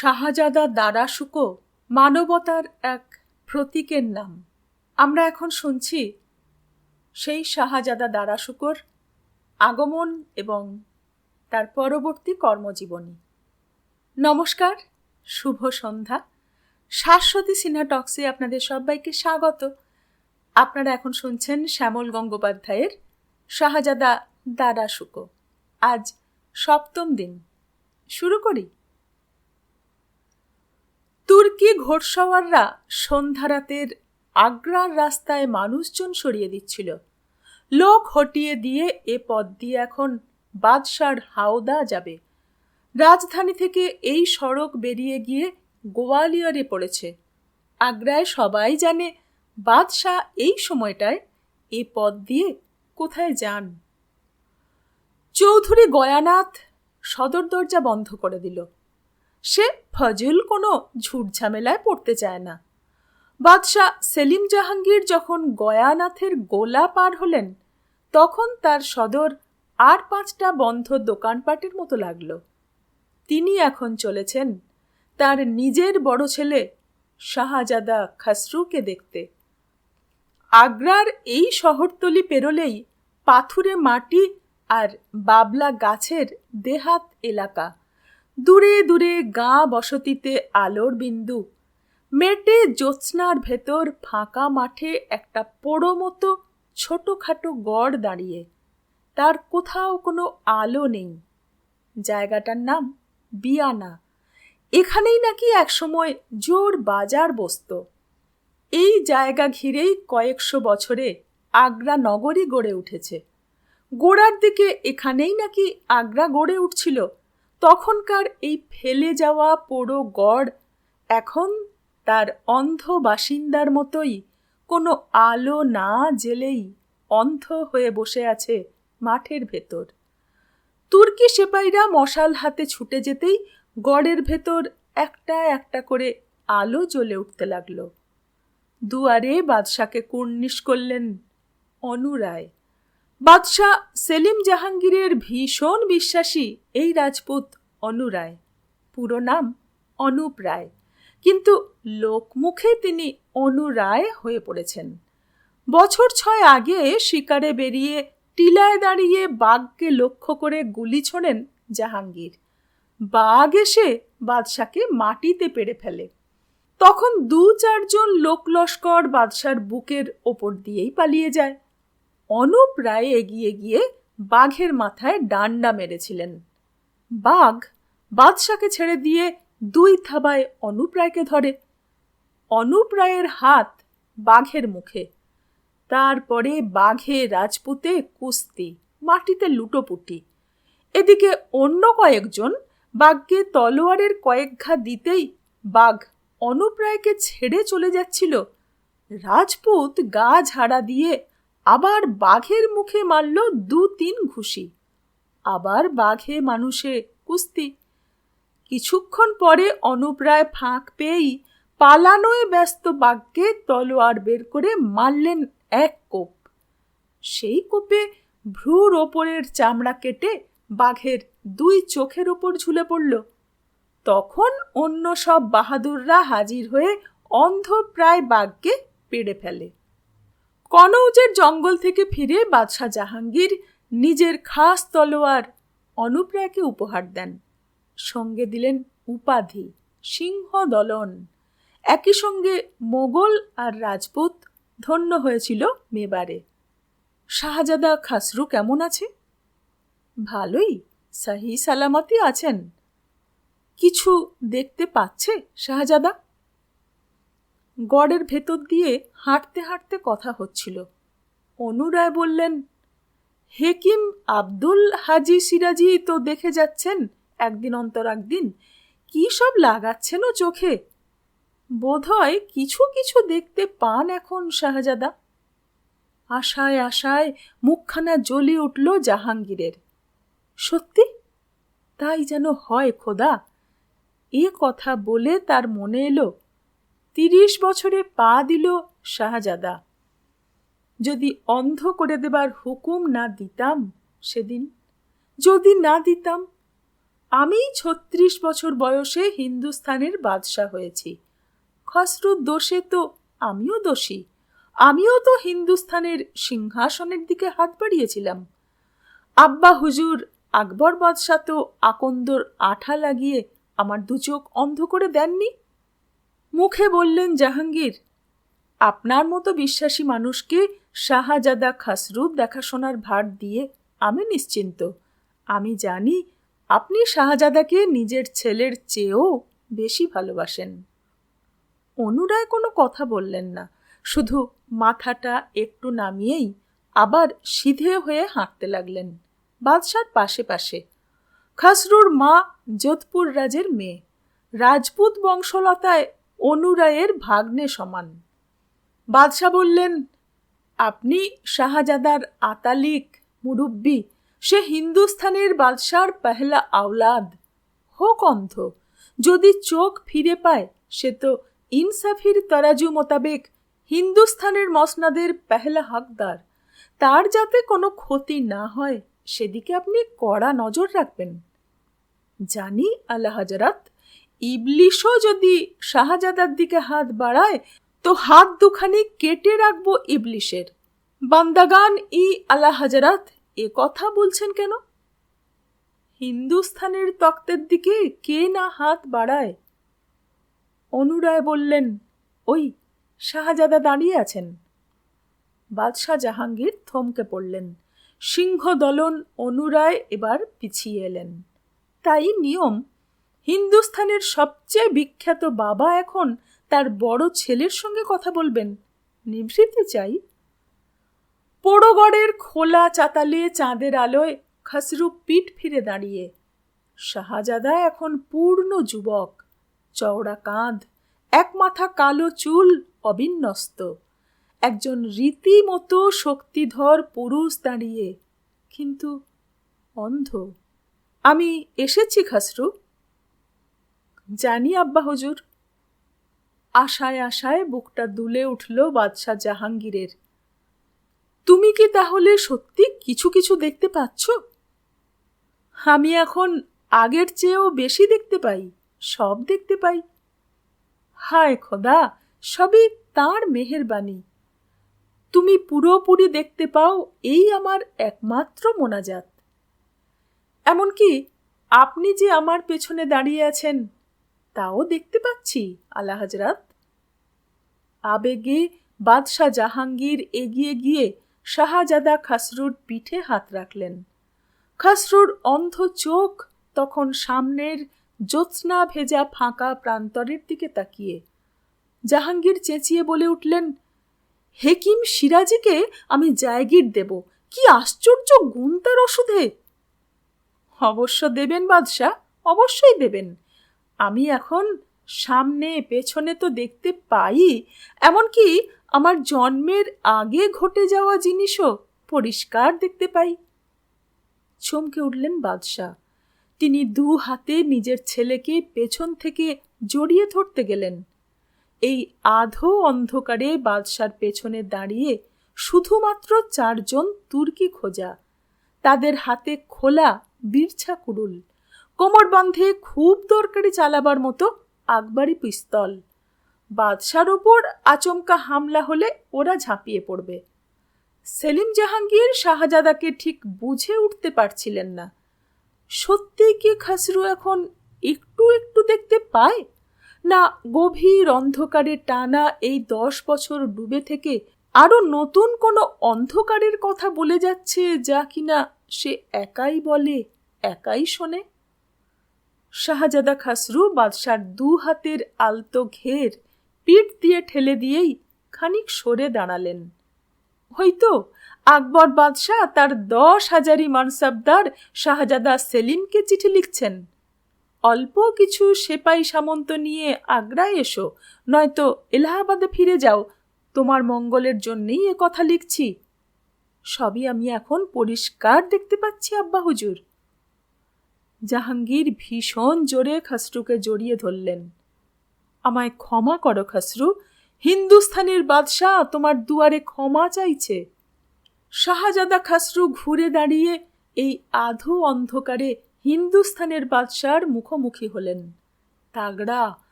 শাহজাদা দারাশুকো মানবতার এক প্রতীকের নাম। আমরা এখন শুনছি সেই শাহজাদা দারাশুকোর আগমন এবং তার পরবর্তী কর্মজীবনী। নমস্কার, শুভ সন্ধ্যা। শাশ্বতী সিনহা টক্সে আপনাদের সবাইকে স্বাগত। আপনারা এখন শুনছেন শ্যামল গঙ্গোপাধ্যায়ের শাহজাদা দারাশুকো। আজ 7ম দিন। শুরু করি। তুর্কি ঘোড়সওয়াররা সন্ধ্যারাতের আগ্রার রাস্তায় মানুষজন সরিয়ে দিচ্ছিল। লোক হটিয়ে দিয়ে এ পথ দিয়ে এখন বাদশার হাওদা যাবে। রাজধানী থেকে এই সড়ক বেরিয়ে গিয়ে গোয়ালিয়রে পড়েছে। আগ্রায় সবাই জানে বাদশাহ এই সময়টায় এ পথ দিয়ে কোথায় যান। চৌধুরী গয়ানাথ সদর দরজা বন্ধ করে দিল। সে ফজল কোনো ঝুটঝামেলায় পড়তে চায় না। বাদশাহ সেলিম জাহাঙ্গীর যখন গয়ানাথের গোলা পার হলেন, তখন তার সদর আর 5টা বন্ধ দোকানপাটের মতো লাগল। তিনি এখন চলেছেন তার নিজের বড় ছেলে শাহজাদা খসরুকে দেখতে। আগ্রার এই শহরতলি পেরোলেই পাথুরে মাটি আর বাবলা গাছের দেহাত এলাকা, দূরে দূরে গাঁ বসতিতে আলোর বিন্দু, মেটে জ্যোৎস্নার ভেতর ফাঁকা মাঠে একটা পোড়ো মতো ছোটখাটো গড় দাঁড়িয়ে, তার কোথাও কোনো আলো নেই। জায়গাটার নাম বিয়ানা। এখানেই নাকি একসময় জোর বাজার বসত। এই জায়গা ঘিরেই কয়েকশো বছরে আগ্রা নগরী গড়ে উঠেছে। গোড়ার দিকে এখানেই নাকি আগ্রা গড়ে উঠছিল। তখনকার এই ফেলে যাওয়া পোড়ো গড় এখন তার অন্ধ বাসিন্দার মতোই কোনো আলো না জেলেই অন্ধ হয়ে বসে আছে মাঠের ভেতর। তুর্কি সেপাইরা মশাল হাতে ছুটে যেতেই গড়ের ভেতর একটা একটা করে আলো জ্বলে উঠতে লাগলো। দুয়ারে বাদশাকে কুর্নিশ করলেন অনুরায়। বাদশাহ সেলিম জাহাঙ্গীরের ভীষণ বিশ্বাসী এই রাজপুত অনুরায়। পুরো নাম অনুপ রায়, কিন্তু লোকমুখে তিনি অনুরায় হয়ে পড়েছেন। বছর 6 আগে শিকারে বেরিয়ে টিলায় দাঁড়িয়ে বাঘকে লক্ষ্য করে গুলি ছোড়েন জাহাঙ্গীর। বাঘ এসে বাদশাকে মাটিতে পেড়ে ফেলে। তখন 2-4 জন লোক লস্কর বাদশার বুকের ওপর দিয়েই পালিয়ে যায়। অনুপ রায় এগিয়ে গিয়ে বাঘের মাথায় ডান্ডা মেরেছিলেন। বাঘ বাদশাকে ছেড়ে দিয়ে 2 থাবায় অনুপ রায়কে ধরে। অনুপ রায়ের হাত বাঘের মুখে। তারপরে বাঘে রাজপুতে কুস্তি, মাটিতে লুটোপুটি। এদিকে অন্য কয়েকজন বাঘকে তলোয়ারের কয়েক ঘা দিতেই বাঘ অনুপ রায়কে ছেড়ে চলে যাচ্ছিল। রাজপুত গা ঝাড়া দিয়ে আবার বাঘের মুখে মারল 2-3 ঘুষি। আবার বাঘে মানুষে কুস্তি। কিছুক্ষণ পরে অনুপ রায় ফাঁক পেয়েই পালানোয় ব্যস্ত বাঘকে তলোয়ার বের করে মারলেন 1 কোপ। সেই কোপে ভ্রুর ওপরের চামড়া কেটে বাঘের 2 চোখের ওপর ঝুলে পড়ল। তখন অন্য সব বাহাদুররা হাজির হয়ে অন্ধপ্রায় বাঘকে পেড়ে ফেলে। কনৌজের জঙ্গল থেকে ফিরে বাদশাহ জাহাঙ্গীর নিজের খাস তলোয়ার অনুপ রায়কে উপহার দেন। সঙ্গে দিলেন উপাধি সিংহদলন। একই সঙ্গে মোগল আর রাজপুত ধন্য হয়েছিল মেবারে। শাহজাদা খসরু কেমন আছে? ভালোই, সহি সালামতি আছেন। কিছু দেখতে পাচ্ছে শাহজাদা? গড়ের ভেতর দিয়ে হাঁটতে হাঁটতে কথা হচ্ছিল। অনুরায় বললেন, হেকিম আব্দুল হাজি সিরাজি তো দেখে যাচ্ছেন একদিন অন্তর একদিন। কি সব লাগাচ্ছেন ও চোখে? বোধহয় কিছু কিছু দেখতে পান এখন শাহজাদা। আশায় আশায় মুখখানা জ্বলে উঠল জাহাঙ্গীরের। সত্যি তাই যেন হয় খোদা। এ কথা বলে তার মনে এলো 30 বছরে পা দিল শাহজাদা। যদি অন্ধ করে দেবার হুকুম না দিতাম সেদিন, যদি না দিতাম, আমি ৩৬ বছর বয়সে হিন্দুস্থানের বাদশাহ হয়েছি। খসরুর দোষে তো আমিও দোষী। আমিও তো হিন্দুস্থানের সিংহাসনের দিকে হাত বাড়িয়েছিলাম। আব্বা হুজুর আকবর বাদশাহ তো আকন্দর আঠা লাগিয়ে আমার দু চোখ অন্ধ করে দেননি। মুখে বললেন জাহাঙ্গীর, আপনার মতো বিশ্বাসী মানুষকে শাহজাদা খসরুর দেখাশোনার ভার দিয়ে আমি নিশ্চিন্ত। আমি জানি আপনি শাহজাদাকে নিজের ছেলের চেয়েও বেশি ভালোবাসেন। অনুরায় কোনো কথা বললেন না, শুধু মাথাটা একটু নামিয়েই আবার সিধে হয়ে হাঁটতে লাগলেন বাদশার পাশে পাশে। খসরুর মা যোধপুর রাজের মেয়ে, রাজপুত বংশলতায় অনুরায়ের ভাগ্নে সমান। বাদশাহ বললেন, আপনি শাহজাদার আতালিক মুরব্বী, সে হিন্দুস্থানের বাদশার পহলা আওলাদ। হোক অন্ধ, যদি চোখ ফিরে পায় সে তো ইনসাফির তরাজু মোতাবেক হিন্দুস্থানের মসনাদের পহলা হকদার। তার যাতে কোনো ক্ষতি না হয় সেদিকে আপনি কড়া নজর রাখবেন। জানি আলা হযরত, ইবলিশও যদি শাহজাদার দিকে হাত বাড়ায় তো হাত দুখানি কেটে রাখবো ইবলিশের। বান্দাগান ই আলা হযরত এ কথা বলছেন কেন? হিন্দুস্থানের তক্তের দিকে কে না হাত বাড়ায়? অনুরায় বললেন, ওই শাহজাদা দাঁড়িয়ে আছেন। বাদশাহ জাহাঙ্গীর থমকে পড়লেন। সিংহদলন অনুরায় এবার পিছিয়ে এলেন। তাই নিয়ম, হিন্দুস্থানের সবচেয়ে বিখ্যাত বাবা এখন তার বড় ছেলের সঙ্গে কথা বলবেন। নিভৃতে চাই। পোড়োগড়ের খোলা চাতালে চাঁদের আলোয় খসরু পিঠ ফিরে দাঁড়িয়ে। শাহজাদা এখন পূর্ণ যুবক, চওড়া কাঁধ, এক মাথা কালো চুল অবিন্যস্ত, একজন রীতিমতো শক্তিধর পুরুষ দাঁড়িয়ে, কিন্তু অন্ধ। আমি এসেছি খসরু। জানি আব্বা হুজুর। আশায় আশায় বুকটা দুলে উঠল বাদশাহ জাহাঙ্গীরের। তুমি কি তাহলে সত্যি কিছু কিছু দেখতে পাচ্ছ? আমি এখন আগের চেয়েও বেশি দেখতে পাই, সব দেখতে পাই। হায় খোদা, সবই তাঁর মেহেরবানি। তুমি পুরোপুরি দেখতে পাও, এই আমার একমাত্র মোনাজাত। এমনকি আপনি যে আমার পেছনে দাঁড়িয়ে আছেন তাও দেখতে পাচ্ছি আলা হযরত। আবেগে বাদশাহ জাহাঙ্গীর এগিয়ে গিয়ে শাহজাদা খসরুর পিঠে হাত রাখলেন। খসরুর অন্ধ চোখ তখন সামনের জ্যোৎস্না ভেজা ফাঁকা প্রান্তরের দিকে তাকিয়ে। জাহাঙ্গীর চেঁচিয়ে বলে উঠলেন, হেকিম সিরাজিকে আমি জায়গির দেব। কি আশ্চর্য গুণ তার ওষুধে! অবশ্য দেবেন বাদশাহ, অবশ্যই দেবেন। আমি এখন সামনে পেছনে তো দেখতে পাই, এমনকি আমার জন্মের আগে ঘটে যাওয়া জিনিসও পরিষ্কার দেখতে পাই। চমকে উঠলেন বাদশাহ। তিনি দু হাতে নিজের ছেলেকে পেছন থেকে জড়িয়ে ধরতে গেলেন। এই আধো অন্ধকারে বাদশার পেছনে দাঁড়িয়ে শুধুমাত্র 4 জন তুর্কি খোঁজা। তাদের হাতে খোলা বিরছা কুড়ুল, কোমর বাঁধে খুব দরকারি চালাবার মতো আকবরী পিস্তল। বাদশার ওপর আচমকা হামলা হলে ওরা ঝাঁপিয়ে পড়বে। সেলিম জাহাঙ্গীর শাহজাদাকে ঠিক বুঝে উঠতে পারছিলেন না। সত্যি কি খসরু এখন একটু একটু দেখতে পায়, না গভীর অন্ধকারে টানা এই 10 বছর ডুবে থেকে আরো নতুন কোনো অন্ধকারের কথা বলে যাচ্ছে, যা কিনা সে একাই বলে, একাই শোনে? শাহজাদা খসরু বাদশার 2 হাতের আলতো ঘের পিঠ দিয়ে ঠেলে দিয়েই খানিক সরে দাঁড়ালেন। হয়তো আকবর বাদশাহ তার 10,000 মানসবদার শাহজাদা সেলিমকে চিঠি লিখছেন, অল্প কিছু সেপাই সামন্ত নিয়ে আগ্রায় এসো, নয়তো এলাহাবাদে ফিরে যাও, তোমার মঙ্গলের জন্যই এ কথা লিখছি। সবই আমি এখন পরিষ্কার দেখতে পাচ্ছি আব্বা হুজুর। জাহাঙ্গীর ভীষণ জোরে খসরুকে জড়িয়ে ধরলেন। আমায় ক্ষমা করো খসরু, হিন্দুস্থানের বাদশাহ তোমার দুয়ারে ক্ষমা চাইছে। শাহজাদা খসরু ঘুরে দাঁড়িয়ে এই আধো অন্ধকারে হিন্দুস্থানের বাদশার মুখোমুখি হলেন। তাগড়া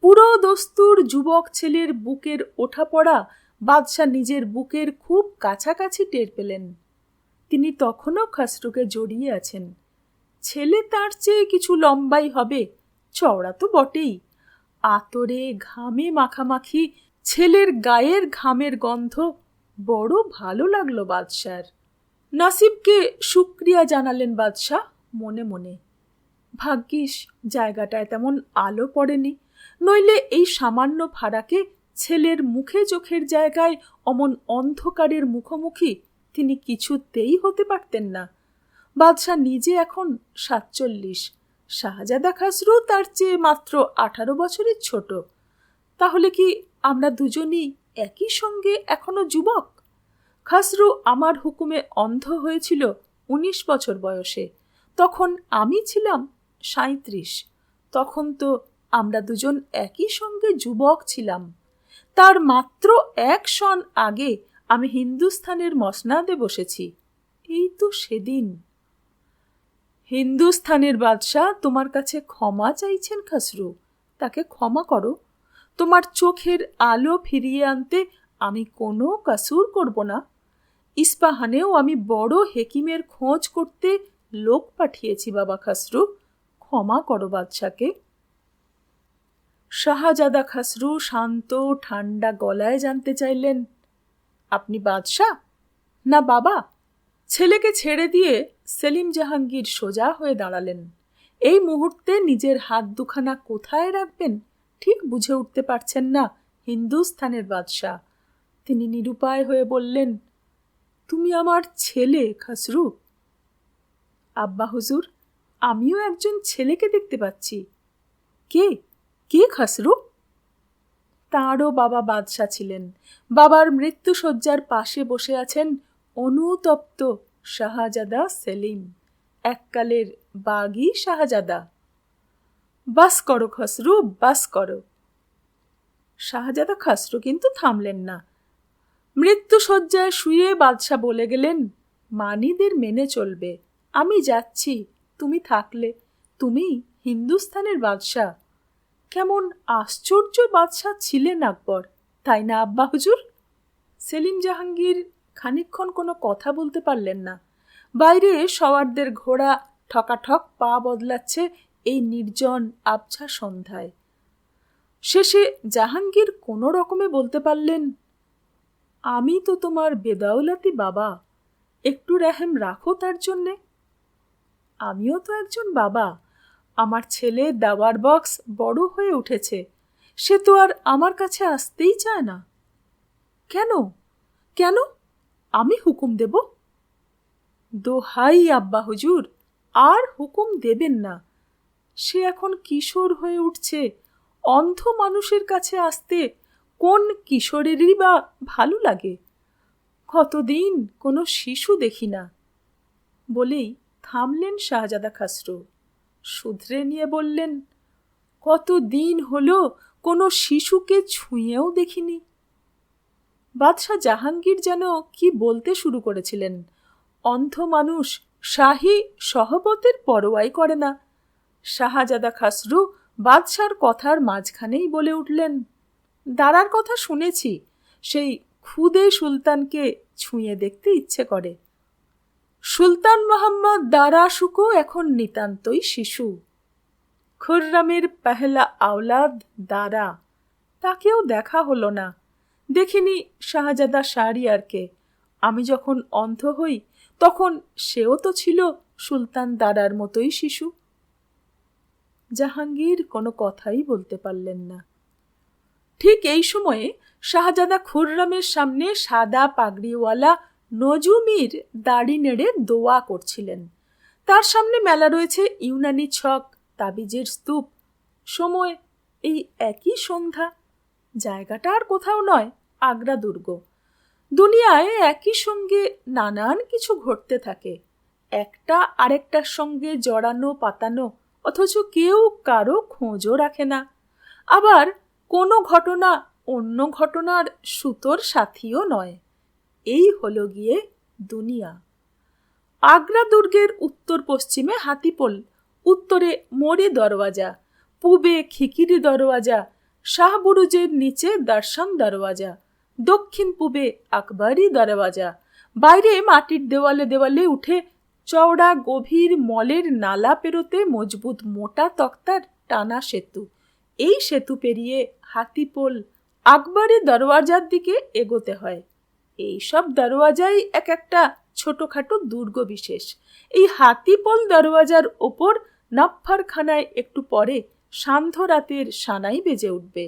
পুরো দস্তুর যুবক ছেলের বুকের ওঠা পড়া বাদশাহ নিজের বুকের খুব কাছাকাছি টের পেলেন। তিনি তখনও খসরুকে জড়িয়ে আছেন। ছেলে তার চেয়ে কিছু লম্বাই হবে, চওড়া তো বটেই। আতরে ঘামে মাখামাখি ছেলের গায়ের ঘামের গন্ধ বড় ভালো লাগলো বাদশার। নাসিবকে শুক্রিয়া জানালেন বাদশাহ মনে মনে। ভাগ্যিস জায়গাটায় তেমন আলো পড়েনি, নইলে এই সামান্য ফারাকে ছেলের মুখে চোখের জায়গায় অমন অন্ধকারের মুখোমুখি তিনি কিছুতেই হতে পারতেন না। বাদশাহ নিজে এখন 47, শাহজাদা খসরু তার চেয়ে মাত্র 18 বছরের ছোট। তাহলে কি আমরা দুজনই একই সঙ্গে এখনো যুবক? খসরু আমার হুকুমে অন্ধ হয়েছিল 19 বছর বয়সে, তখন আমি ছিলাম 37। তখন তো আমরা দুজন একই সঙ্গে যুবক ছিলাম। তার মাত্র 1 সন আগে আমি হিন্দুস্থানের মসনাদে বসেছি। এই তো সেদিন। হিন্দুস্থানের বাদশাহ তোমার কাছে ক্ষমা চাইছেন খসরু, তাকে ক্ষমা করো। তোমার চোখের আলো ফিরিয়ে আনতে আমি কোনো কসুর করব না। ইস্পাহানেও আমি বড় হেকিমের খোঁজ করতে লোক পাঠিয়েছি বাবা খসরু, ক্ষমা করো বাদশাকে। শাহজাদা খসরু শান্ত ঠান্ডা গলায় জানতে চাইলেন, আপনি বাদশাহ না বাবা? ছেলেকে ছেড়ে দিয়ে সেলিম জাহাঙ্গীর সোজা হয়ে দাঁড়ালেন। এই মুহূর্তে নিজের হাত দুখানা কোথায় রাখবেন ঠিক বুঝে উঠতে পারছেন না হিন্দুস্থানের বাদশাহ। তিনি নিরুপায় হয়ে বললেন, তুমি আমার ছেলে খসরু। আব্বা হুজুর, আমিও একজন ছেলেকে দেখতে পাচ্ছি। কে কে খসরু? তাঁরও বাবা বাদশাহ ছিলেন। বাবার মৃত্যুশয্যার পাশে বসে আছেন অনুতপ্ত শাহজাদা সেলিম, এককালের বাগী শাহজাদা। বাস করো খসরু, বাস করো। শাহজাদা খসরু কিন্তু থামলেন না। মৃত্যুশয্যায় শুয়ে বাদশাহ বলে গেলেন, মানিদের মেনে চলবে, আমি যাচ্ছি, তুমি থাকলে। তুমি হিন্দুস্থানের বাদশাহ। কেমন আশ্চর্য বাদশাহ ছিলেন আকবর, তাই না আব্বা হুজুর? সেলিম জাহাঙ্গীর খানিকক্ষণ কোনো কথা বলতে পারলেন না। বাইরে সওয়ারদের ঘোড়া ঠকাঠক পা বদলাচ্ছে এই নির্জন আবছা সন্ধ্যায়। শেষে জাহাঙ্গীর কোনো রকমে বলতে পারলেন, আমি তো তোমার বেদাউলাতি বাবা, একটু রেহেম রাখো তার জন্যে। আমিও তো একজন বাবা। আমার ছেলে দাওয়ার বক্স বড় হয়ে উঠেছে, সে তো আর আমার কাছে আসতেই চায় না। কেন কেন আমি হুকুম দেব? দোহাই আব্বা হুজুর, আর হুকুম দেবেন না। সে এখন কিশোর হয়ে উঠছে, অন্ধ মানুষের কাছে আসতে কোন কিশোরেরই বা ভালো লাগে? কতদিন কোনো শিশু দেখি না। বলেই থামলেন শাহজাদা খসরু। শুধরে নিয়ে বললেন, কতদিন হলো কোনো শিশুকে ছুঁয়েও দেখিনি। বাদশাহ জাহাঙ্গীর যেন কি বলতে শুরু করেছিলেন। অন্ধ মানুষ শাহী সহবতের পরোয়াই করে না। শাহজাদা খসরু বাদশার কথার মাঝখানেই বলে উঠলেন, দাঁড়ার কথা শুনেছি, সেই খুদে সুলতানকে ছুঁয়ে দেখতে ইচ্ছে করে। সুলতান মোহাম্মদ দারা শুকো এখন নিতান্তই শিশু। খুররামের পেহলা আওলাদ দারা, তাকেও দেখা হলো না। দেখিনি শাহজাদা শাহরিয়ারকে। আমি যখন অন্ধ হই তখন সেও তো ছিল সুলতান দারার মতোই শিশু। জাহাঙ্গীর কোনো কথাই বলতে পারলেন না। ঠিক এই সময়ে শাহজাদা খুররামের সামনে সাদা পাগড়িওয়ালা নজুমির দাড়ি নেড়ে দোয়া করছিলেন। তার সামনে মেলা রয়েছে ইউনানি ছক, তাবিজের স্তূপ। সময় এই একই সন্ধ্যা। জায়গাটা আর কোথাও নয়, আগ্রা দুর্গ। দুনিয়ায় একই সঙ্গে নানান কিছু ঘটতে থাকে, একটা আরেকটার সঙ্গে জড়ানো পাতানো, অথচ কেউ কারো খোঁজও রাখে না। আবার কোনো ঘটনা অন্য ঘটনার সুতোর সাথীও নয়। এই হলো গিয়ে দুনিয়া। আগ্রা দুর্গের উত্তর পশ্চিমে হাতিপোল উত্তরে মোরে দরওয়াজা, পূবে খিকিরি দরওয়াজা, শাহবুরুজের নিচে দর্শন দরওয়াজা, দক্ষিণ পূবে আকবরী দরওয়াজা, বাইরে মাটির দেওয়ালে দেওয়ালে উঠে চওড়া গভীর মলের নালা পেরোতে মজবুত মোটা তক্তার টানা সেতু। এই সেতু পেরিয়ে হাতিপোল আকবরী দরওয়াজার দিকে এগোতে হয়। এইসব দরওয়াজাই এক একটা ছোটখাটো দুর্গ বিশেষ। এই হাতিপোল দরওয়াজার ওপর নাফফারখানায় একটু পরে সান্ধ্য রাতের সানাই বেজে উঠবে।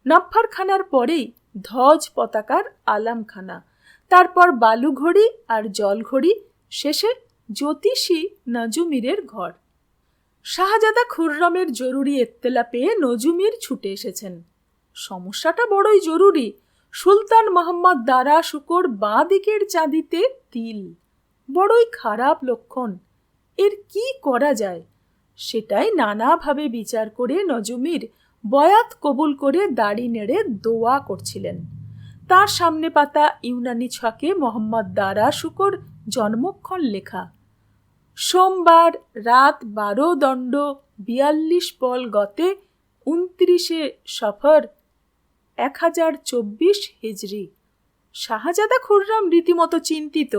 নাফফারখানার পরেই ধ্বজ পতাকার আলামখানা, তারপর বালুঘড়ি আর জলঘড়ি, শেষে জ্যোতিষী নজুমিরের ঘর। শাহজাদা খুররমের জরুরি এত্তেলা পেয়ে নজুমির ছুটে এসেছেন। সমস্যাটা বড়ই জরুরি। সুলতান মোহাম্মদ দারা শুকর বাঁ দিকের চাঁদিতে তিল, বড়ই খারাপ লক্ষণ। এর কি করা যায় সেটাই নানাভাবে বিচার করে নজুমির বয়াত কবুল করে দাড়ি নেড়ে দোয়া করছিলেন। তার সামনে পাতা ইউনানি ছকে মোহাম্মদ দারা শুকর জন্মক্ষণ লেখা। সোমবার রাত 12 দণ্ড 42 পল গতে 29 সফর 1024 হিজরি। শাহজাদা খুররম রীতিমতো চিন্তিত,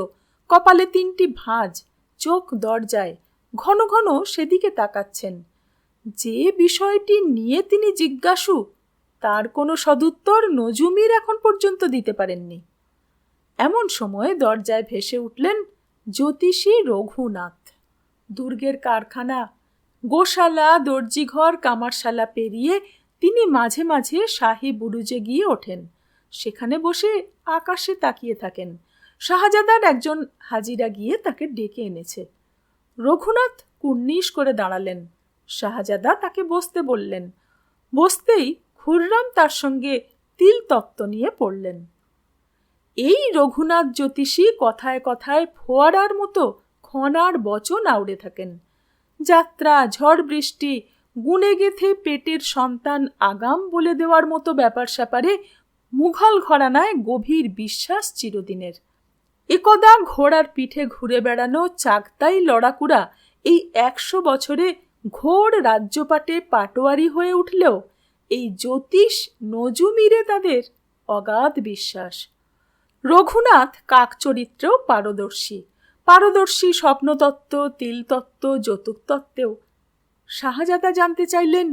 কপালে 3টি ভাঁজ, চোখ দরজায়, ঘন ঘন সেদিকে তাকাচ্ছেন। যে বিষয়টি নিয়ে তিনি জিজ্ঞাসু তার কোনো সদুত্তর নজুমির এখন পর্যন্ত দিতে পারেননি। এমন সময় দরজায় ভেসে উঠলেন জ্যোতিষী রঘুনাথ। দুর্গের কারখানা, গোশালা, দর্জিঘর, কামারশালা পেরিয়ে তিনি মাঝে মাঝে শাহী বুরুজে গিয়ে ওঠেন। সেখানে বসে আকাশে তাকিয়ে থাকেন। শাহজাদার একজন হাজিরা গিয়ে তাকে ডেকে এনেছে। রঘুনাথ কুর্নিশ করে দাঁড়ালেন। শাহজাদা তাকে বসতে বললেন। বসতেই খুররম তার সঙ্গে তিল তত্ত্ব নিয়ে পড়লেন। এই রঘুনাথ জ্যোতিষী কথায় কথায় ফোয়ারার মতো খনার বচন আউড়ে থাকেন। যাত্রা, ঝড় বৃষ্টি, গুনে গেথে পেটের সন্তান আগাম বলে দেওয়ার মতো ব্যাপার স্যাপারে মুঘল ঘরানায় গভীর বিশ্বাস চিরদিনের। একদা ঘোড়ার পিঠে ঘুরে বেড়ানো চাকতাই লড়াকুড়া এই 100 বছরে ঘোর রাজ্যপাটে পাটোয়ারি হয়ে উঠলেও এই জ্যোতিষ নজুমিরে তাদের অগাধ বিশ্বাস। রঘুনাথ কাকচরিত্রেও পারদর্শী, পারদর্শী স্বপ্নতত্ত্ব, তিলতত্ত্ব, যৌতুক তত্ত্বেও। শাহজাদা জানতে চাইলেন,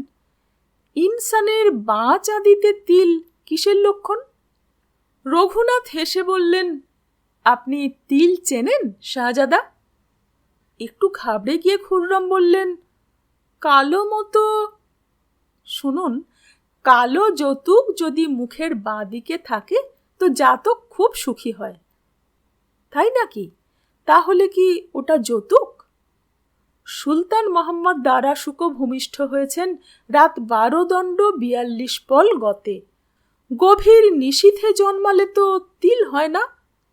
ইনসানের বাঁ চাঁদিতে তিল কিসের লক্ষণ? রঘুনাথ হেসে বললেন, আপনি তিল চেনেন শাহজাদা? একটু ঘাবড়ে গিয়ে খুররম বললেন, কালো মতো। শুনুন, কালো যৌতুক যদি মুখের বাঁ দিকে থাকে তো জাতক খুব সুখী হয়। তাই নাকি? তাহলে কি ওটা যৌতুক? সুলতান মোহাম্মদ দারা শুকো ভূমিষ্ঠ হয়েছেন রাত 12 দণ্ড 42 পল গতে। গভীর নিশীথে জন্মালে তো তিল হয় না,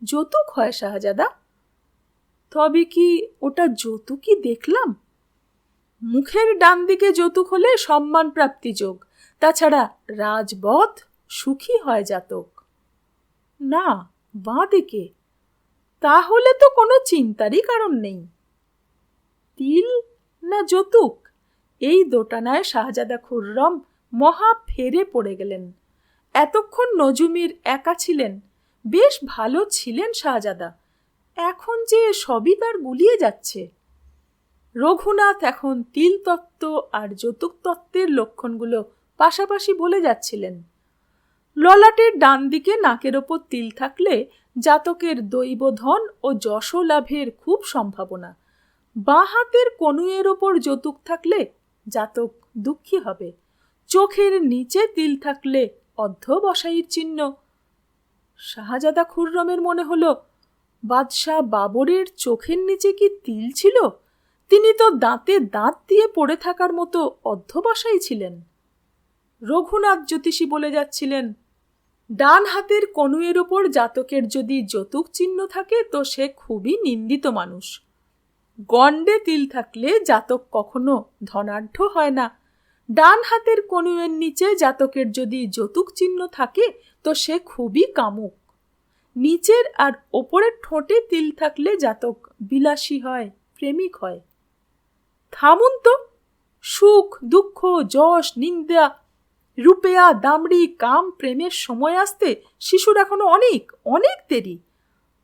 যৌতুক হয় শাহজাদা। তবে কি ওটা যৌতুকই দেখলাম? মুখের ডান দিকে যৌতুক হলে সম্মান প্রাপ্তি যোগ, তাছাড়া রাজবধ, সুখী হয় জাতক। না, বাঁ দিকে। তাহলে তো কোনো চিন্তারই কারণ নেই। তিল না যৌতুক, এই দোটানায় শাহজাদা খুররম মহা ফেরে পড়ে গেলেন। এতক্ষণ নজুমির একা ছিলেন, বেশ ভালো ছিলেন শাহজাদা। এখন যে সবই তার গুলিয়ে যাচ্ছে। রঘুনাথ এখন তিল তত্ত্ব আর যৌতুক তত্ত্বের লক্ষণগুলো পাশাপাশি বলে যাচ্ছিলেন। ললাটের ডান দিকে নাকের ওপর তিল থাকলে জাতকের দৈব ধন ও যশ লাভের খুব সম্ভাবনা। বাঁ হাতের কনুইয়ের ওপর যৌতুক থাকলে জাতক দুঃখী হবে। চোখের নিচে তিল থাকলে অধ্যবসায়ীর চিহ্ন। শাহজাদা খুররমের মনে হলো, বাদশাহ বাবরের চোখের নিচে কি তিল ছিল? তিনি তো দাঁতে দাঁত দিয়ে পড়ে থাকার মতো অধ্যবসায়ী ছিলেন। রঘুনাথ জ্যোতিষী বলে যাচ্ছিলেন, ডান হাতের কনুইয়ের ওপর জাতকের যদি যৌতুক চিহ্ন থাকে তো সে খুবই নিন্দিত মানুষ। গণ্ডে তিল থাকলে জাতক কখনো ধনাঢ্য হয় না। ডান হাতের কনুইয়ের নিচে জাতকের যদি যৌতুক চিহ্ন থাকে তো সে খুবই কামুক। নিচের আর ওপরের ঠোঁটে তিল থাকলে জাতক বিলাসী হয়, প্রেমিক হয়। থামুন তো, সুখ দুঃখ যশ নিন্দা রূপেয়া দামড়ি কাম প্রেমের সময় আসতে শিশুর এখনো অনেক অনেক দেরি।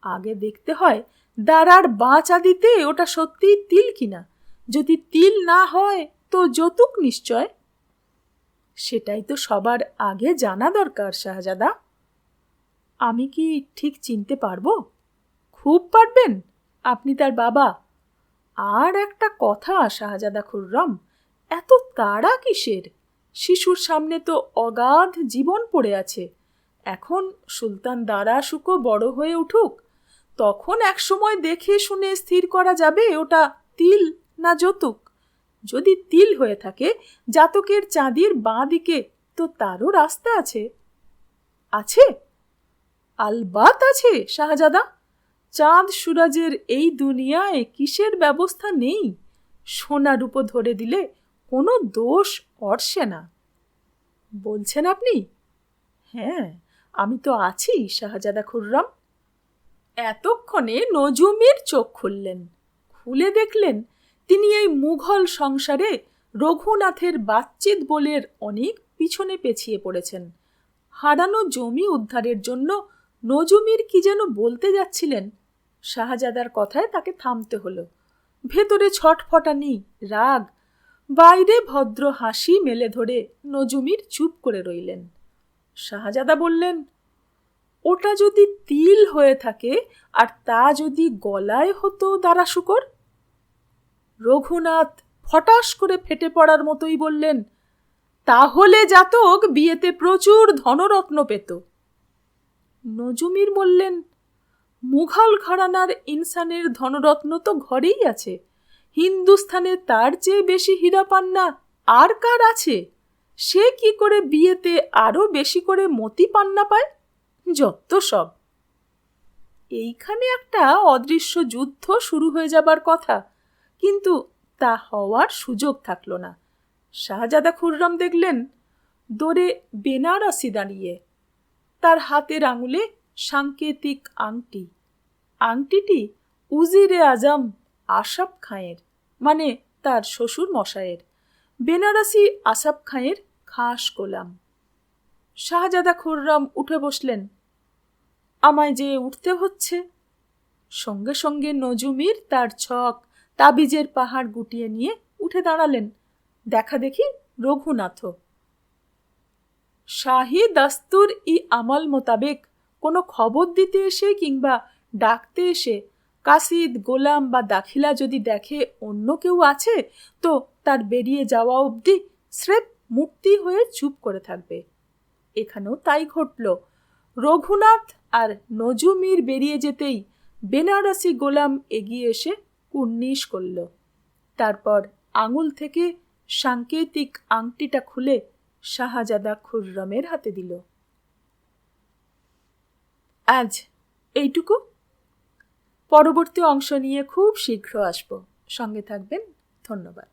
আগে দেখতে হয় দাঁড়ার বাঁচা দিতে ওটা সত্যিই তিল কিনা। যদি তিল না হয় তো যৌতুক নিশ্চয়। সেটাই তো সবার আগে জানা দরকার শাহজাদা। আমি কি ঠিক চিনতে পারবো? খুব পারবেন, আপনি তার বাবা। আর একটা কথা শাহজাদা খুররম, এত তাড়া কিসের? শিশুর সামনে তো অগাধ জীবন পড়ে আছে। এখন সুলতান দারা শুকো বড় হয়ে উঠুক, তখন একসময় দেখে শুনে স্থির করা যাবে ওটা তিল না যৌতুক। যদি তিল হয়ে থাকে জাতকের চাঁদির বাঁ দিকে, তো তারও রাস্তা আছে। আছে, আলবাত আছে শাহজাদা। চাঁদ সুরাজের এই দুনিয়ায় কিসের ব্যবস্থা নেই? সোনা রূপো ধরে দিলে কোনো দোষ অর্ষে না। বলছেন আপনি? হ্যাঁ, আমি তো আছি শাহজাদা খুররম। এতক্ষণে নজুমির চোখ খুললেন। খুলে দেখলেন তিনি এই মুঘল সংসারে রঘুনাথের বাতচিত বলের অনেক পিছনে পেছিয়ে পড়েছেন। হারানো জমি উদ্ধারের জন্য নজুমির কি যেন বলতে যাচ্ছিলেন, শাহজাদার কথায় তাকে থামতে হলো। ভেতরে ছটফটানি, রাগ, বাইরে ভদ্র হাসি মেলে ধরে নজুমির চুপ করে রইলেন। শাহজাদা বললেন, ওটা যদি তিল হয়ে থাকে আর তা যদি গলায় হতো দারা শুকর? রঘুনাথ ফটাস করে ফেটে পড়ার মতোই বললেন, তাহলে জাতক বিয়েতে প্রচুর ধনরত্ন পেত। নজুমির বললেন, মুঘল ঘরানার ইনসানের ধনরত্ন তো ঘরেই আছে। হিন্দুস্থানে তার চেয়ে বেশি হীরা পান্না আর কার আছে? সে কি করে বিয়েতে আরো বেশি করে মতি পান্না পায়? যত সব। এইখানে একটা অদৃশ্য যুদ্ধ শুরু হয়ে যাবার কথা, কিন্তু তা হওয়ার সুযোগ থাকল না। শাহজাদা খুররম দেখলেন দোরে বেনারসি দাঁড়িয়ে, তার হাতের আঙুলে সাংকেতিক আংটি। আংটিটি উজিরে আজম আসাফ খাঁয়ের, মানে তার শ্বশুর মশায়ের, বেনারসি আসাফ খাঁয়ের খাস গোলাম। শাহজাদা খুররম উঠে বসলেন। আমায় যে উঠতে হচ্ছে। সঙ্গে সঙ্গে নজুমির তার ছক তাবিজের পাহাড় গুটিয়ে নিয়ে উঠে দাঁড়ালেন। দেখা দেখি রঘুনাথও। শাহী দাস্তুর ই আমল মোতাবেক কোনো খবর দিতে এসে কিংবা ডাকতে এসে কাসিদ, গোলাম বা দাখিলা যদি দেখে অন্য কেউ আছে, তো তার বেরিয়ে যাওয়া অবধি স্রেফ মূর্তি হয়ে চুপ করে থাকবে। এখানেও তাই ঘটল। রঘুনাথ আর নজুমির বেরিয়ে যেতেই বেনারসি গোলাম এগিয়ে এসে কুর্নিশ করল। তারপর আঙুল থেকে সাংকেতিক আংটিটা খুলে শাহজাদা খুররমের হাতে দিল। আজ এইটুকু। পরবর্তী অংশ নিয়ে খুব শীঘ্র আসব। সঙ্গে থাকবেন। ধন্যবাদ।